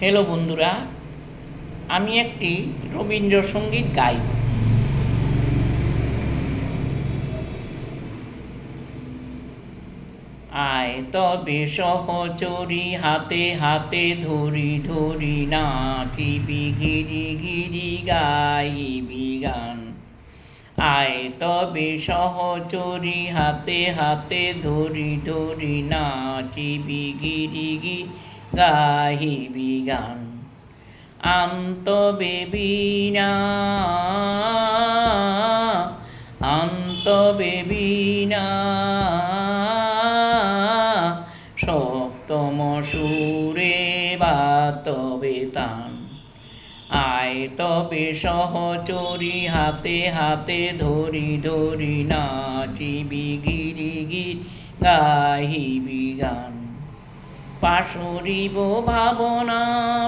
Hello বন্ধুরা, আমি একটি রবীন্দ্রসঙ্গীত গাইব। আয় তবে সহচরী, হাতে হাতে ধরি ধরি নাচিবি, ঘিরি ঘিরি গাইবি গান। আয় তবে সহচরী, হাতে হাতে ধরি ধরি নাচিবি, ঘিরি ঘিরি গাইবি গান। আন্তঃবেবিনা আন্তঃবেবিনা সপ্তম সুরে বাতবে তান। আয় তবে সহচরী, হাতে হাতে ধরি ধরি নাচিবি, গিরি গিরি গাহিবি গান। পাশরিব ভাবনা,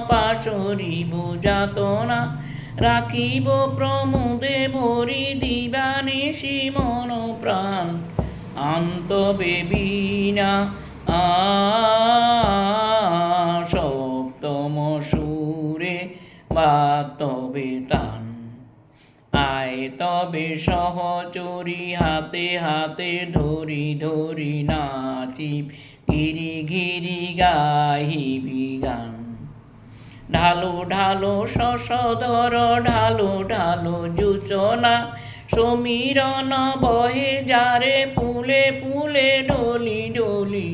পাশরিব যাতনা, রাখিব প্রমোদে ভরি দিবানিশি মন প্রাণ। আন্তঃবেবিনা সপ্তম সুরে বাতবে তান। আয় তবে সহচরী, হাতে হাতে ধরি ধরি নাচিব, ঘিরি ঘিরি গাহিবি গান। ঢালো ঢালো শশধর, ঢালো ঢালো জুচনা, সমীরণ বহে যারে ফুলে ফুলে ডলি ডলি।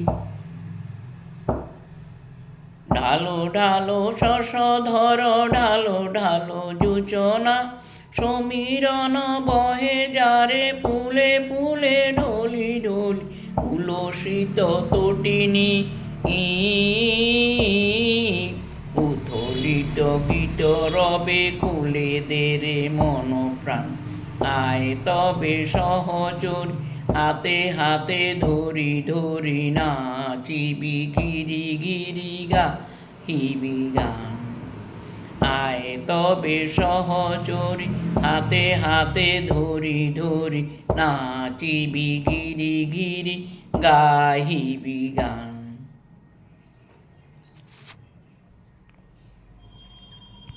ঢালো ঢালো শশধর, ঢালো ঢালো জুচনা, সমীরণ বহে যারে ফুলে ফুলে ডলি ডলি। উলসিত তটিনী উথলিত গীত রবে, খুলে দেরে মন প্রাণ। আয় তবে সহচরী, হাতে হাতে ধরি ধরি নাচিবি, গিরি গিরি গাহিবি গান। আয় তবে সহচরী, হাতে হাতে ধরি ধরি নাচিবি, গিরি গিরি গাহিবি গান।